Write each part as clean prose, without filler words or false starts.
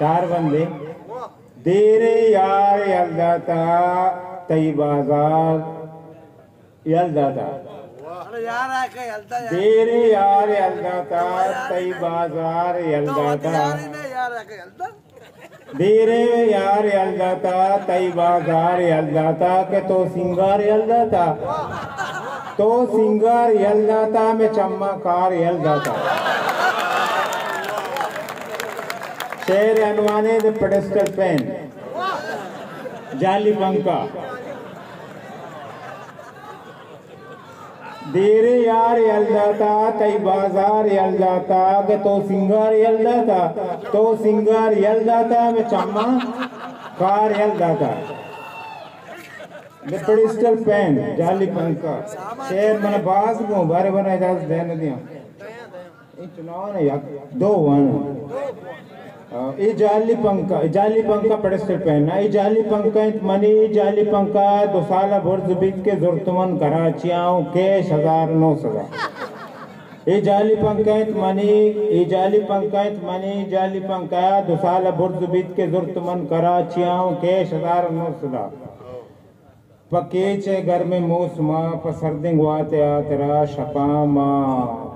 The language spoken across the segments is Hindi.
चार बंदे देरे यार यलदाता तई बाजार यलदाता देरे यार यलदाता तई बाजार यलदाता देरे यार यलदाता तई बाजार यलदाता के तो सिंगार यलदाता तो सिंगार यलदाता में चम्मकार यलदाता शेर अनवाने द पेडेस्टल पेन जाली पंका देरे यार यलदाता तई बाजार यलदाता के तो सिंगार यलदाता तो सिंगार यलदाता में चम्मा कार यलदाता द पेडेस्टल पेन जाली पंका शेर मन बाज को बारे बना इजाजत देने दिया चुनाव ने दो वन जाली पंका पेडेस्टल पेन जाली पंका मनी जाली पंका 2 साल बुर्ज बीत के जुर्तमन कराचियाओं कैश 1900 जाली पंका मनी जाली पंका 2 साल बुर्ज बीत के जुर्तमन कराचियाओं कैश 1900 पकेचे घर में मौसमा पसरदिंग वाते आतरा शपामा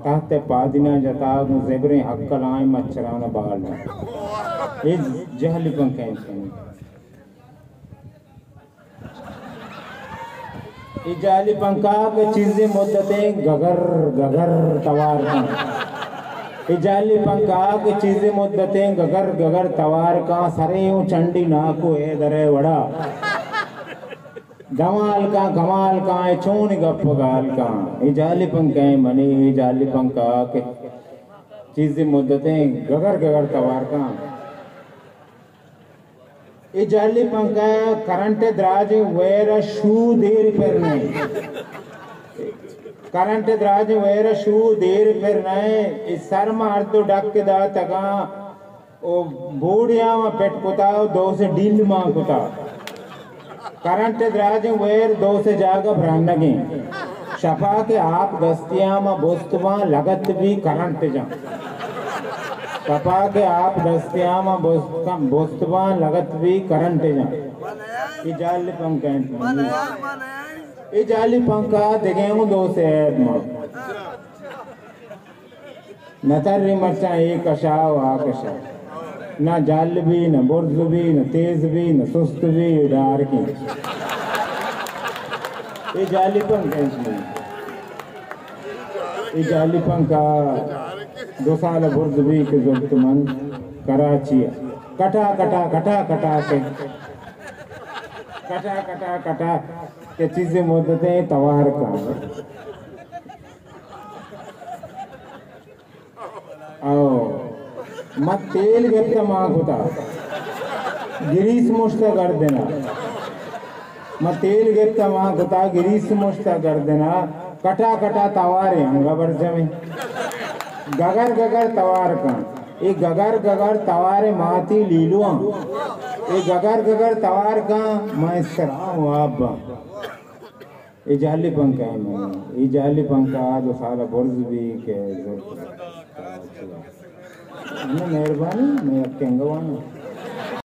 ताते पादिना जताग ज़ेबरे हक्कल आए मच्छराना बाल ये जहली पंका ये जाली पंका के चीजें मुद्दतें गगर गगर तवार का ये जाली पंका के चीजें मुद्दतें गगर गगर तवार का सरे यूं चंडी नाको ए दरे वड़ा गमाल का चोन गप गाल का ये जाली पंका मनी ये जाली पंका के चीजें मुद्दतें गगर गगर तवार का ये जाली पंका करंट द्राज वेर शू देर फिरने करंट द्राज वेर शू देर फिरने इस सर मार तो डक के दा तका ओ बूढ़िया में पेट कुता दो से डील मां कुता करंट द्राज वेर दो से जागा भ्रानगे शफा के आप दस्तियां में बोस्तवा लगत भी करंट जा शफा के आप दस्तियां में बोस्तवा लगत भी करंट जा ये जाली पंका ये जाली पंका देखेंगे दो से नतरी मरचा एक कशाव आ कशा ना जाल भी न बुर्ज भी न तेज भी न सुस्त भी डार की ये जाली पंका ये जाली पंका 2 साल बुर्ज भी के जुर्तमन कराची कटा कटा कटा कटा के कटा कटा कटा के चीजें मुद्दतें तवार का आओ मत तेल गिरता माँ होता गिरीस मुश्ता कर देना मत तेल गिरता माँ होता गिरीस मुश्ता कर देना कटा कटा तवार अंगा बरजा में गगर गगर तवार का ये गगर गगर तवार माती लीलुआ ये गगर गगर तवार का मैं सराहूं आप ये जाली पंका है मैं ये जाली पंका 2 साल बुर्ज भी के मेहरबानी मैं अब कहूँगा